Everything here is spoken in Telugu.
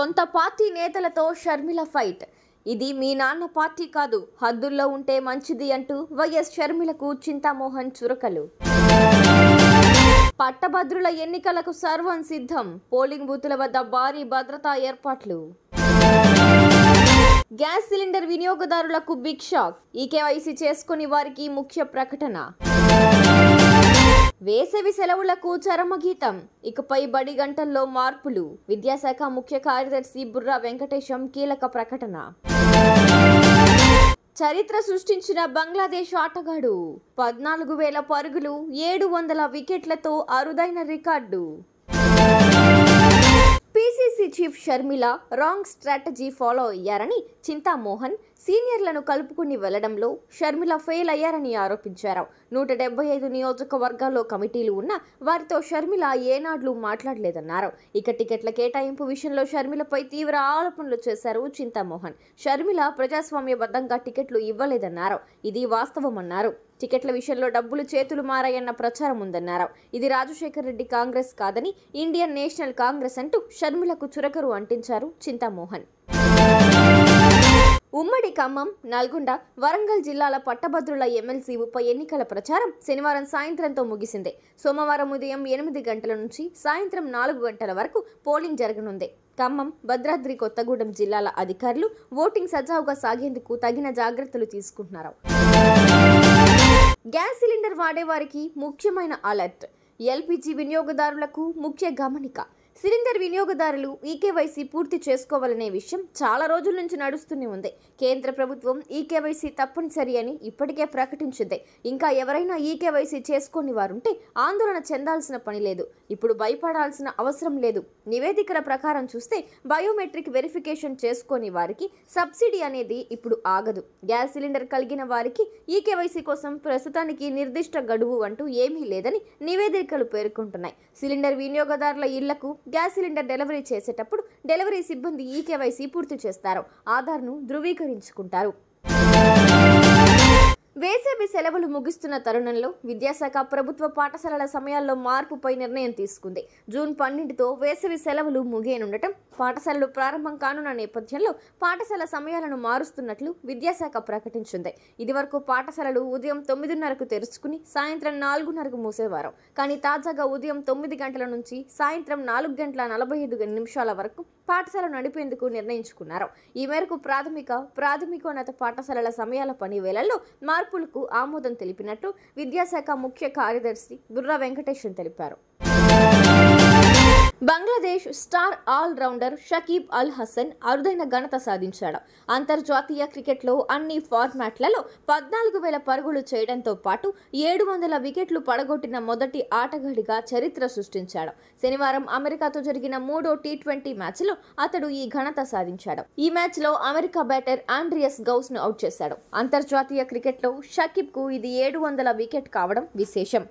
సొంత పార్టీ నేతలతో షర్మిల ఫైట్. ఇది మీ నాన్న పార్టీ కాదు, హద్దుల్లో ఉంటే మంచిది అంటూ వైఎస్ షర్మిలకు చింతామోహన్ చురకలు. పట్టభద్రుల ఎన్నికలకు సర్వం సిద్ధం, పోలింగ్ బూతుల వద్ద భారీ భద్రతా ఏర్పాట్లు. గ్యాస్ సిలిండర్ వినియోగదారులకు బిగ్ షాక్, ఈకేవైసీ చేసుకుని వారికి ముఖ్య ప్రకటన. వేసవి సెలవులకు చరమగీతం, ఇకపై బడి గంటల్లో మార్పులు, విద్యాశాఖ ముఖ్య కార్యదర్శి బుర్రా వెంకటేశం కీలక ప్రకటన. చరిత్ర సృష్టించిన బంగ్లాదేశ్ ఆటగాడు, 14,000 పరుగులు, 700 వికెట్లతో అరుదైన record. PCC chief Sharmila wrong strategy follow అయ్యారని చింతామోహన్ సీనియర్లను కలుపుకుని వెళ్లడంలో షర్మిల ఫెయిల్ అయ్యారని ఆరోపించారు. 175 నియోజకవర్గాల్లో కమిటీలు ఉన్న వారితో షర్మిల ఏనాడ్లు మాట్లాడలేదన్నారు. ఇక టికెట్ల కేటాయింపు విషయంలో షర్మిలపై తీవ్ర ఆరోపణలు చేశారు చింతామోహన్. షర్మిల ప్రజాస్వామ్యబద్ధంగా టికెట్లు ఇవ్వలేదన్నారు. ఇది వాస్తవమన్నారు. టికెట్ల విషయంలో డబ్బులు చేతులు మారాయన్న ప్రచారం ఉందన్నారు. ఇది రాజశేఖర్ రెడ్డి కాంగ్రెస్ కాదని ఇండియన్ నేషనల్ కాంగ్రెస్ అంటూ షర్మిలకు చురకరు అంటించారు చింతామోహన్. ఉమ్మడి ఖమ్మం, నల్గొండ, వరంగల్ జిల్లాల పట్టభద్రుల ఎమ్మెల్సీ ఉప ఎన్నికల ప్రచారం శనివారం సాయంత్రంతో ముగిసింది. సోమవారం ఉదయం 8 గంటల నుంచి సాయంత్రం 4 గంటల వరకు పోలింగ్ జరగనుంది. ఖమ్మం, భద్రాద్రి కొత్తగూడెం జిల్లాల అధికారులు ఓటింగ్ సజావుగా సాగేందుకు తగిన జాగ్రత్తలు తీసుకుంటున్నారు. గ్యాస్ సిలిండర్ వాడేవారికి ముఖ్యమైన అలర్ట్, ఎల్పీజీ వినియోగదారులకు ముఖ్య గమనిక. సిలిండర్ వినియోగదారులు ఈకేవైసీ పూర్తి చేసుకోవాలనే విషయం చాలా రోజుల నుంచి నడుస్తూనే ఉంది. కేంద్ర ప్రభుత్వం ఈకేవైసీ తప్పనిసరి అని ఇప్పటికే ప్రకటించింది. ఇంకా ఎవరైనా ఈకేవైసీ చేసుకోని వారుంటే ఆందోళన చెందాల్సిన పని లేదు, ఇప్పుడు భయపడాల్సిన అవసరం లేదు. నివేదికల ప్రకారం చూస్తే బయోమెట్రిక్ వెరిఫికేషన్ చేసుకోని వారికి సబ్సిడీ అనేది ఇప్పుడు ఆగదు. గ్యాస్ సిలిండర్ కలిగిన వారికి ఈకేవైసీ కోసం ప్రస్తుతానికి నిర్దిష్ట గడువు అంటూ ఏమీ లేదని నివేదికలు పేర్కొంటున్నాయి. సిలిండర్ వినియోగదారుల ఇళ్లకు గ్యాస్ సిలిండర్ డెలివరీ చేసేటప్పుడు డెలివరీ సిబ్బంది ఈకేవైసీ పూర్తి చేస్తారు, ఆధార్ను ధృవీకరించుకుంటారు. వేసవి సెలవులు ముగుస్తున్న తరుణంలో విద్యాశాఖ ప్రభుత్వ పాఠశాలల సమయాల్లో మార్పుపై నిర్ణయం తీసుకుంది. జూన్ 12తో వేసవి సెలవులు ముగియనుండటం, పాఠశాలలు ప్రారంభం కానున్న నేపథ్యంలో పాఠశాల సమయాలను మారుస్తున్నట్లు విద్యాశాఖ ప్రకటించింది. ఇదివరకు పాఠశాలలు ఉదయం 9:30కు తెరుచుకుని సాయంత్రం 4:30కు మూసేవారు. కానీ తాజాగా ఉదయం 9 గంటల నుంచి సాయంత్రం 4:45 వరకు పాఠశాల నడిపేందుకు నిర్ణయించుకున్నారు. ఈ మేరకు ప్రాథమికోన్నత పాఠశాలల సమయాల పని వేళల్లో మార్పులకు ఆమోదం తెలిపినట్టు విద్యాశాఖ ముఖ్య కార్యదర్శి బుర్రా వెంకటేశం తెలిపారు. Bangladesh star all rounder Shakib Al Hasan అరుదైన ఘనత సాధించాడు. అంతర్జాతీయ క్రికెట్లో అన్ని ఫార్మాట్లలో 14,000 పరుగులు చేయడంతో పాటు 700 వికెట్లు పడగొట్టిన మొదటి ఆటగాడిగా చరిత్ర సృష్టించాడు. శనివారం అమెరికాతో జరిగిన 3వ టీ20 మ్యాచ్లో అతడు ఈ ఘనత సాధించాడు. ఈ మ్యాచ్లో అమెరికా బ్యాటర్ ఆండ్రియస్ గౌస్ను అవుట్ చేశాడు. అంతర్జాతీయ క్రికెట్లో షకీబ్కు ఇది 700వ వికెట్ కావడం విశేషం.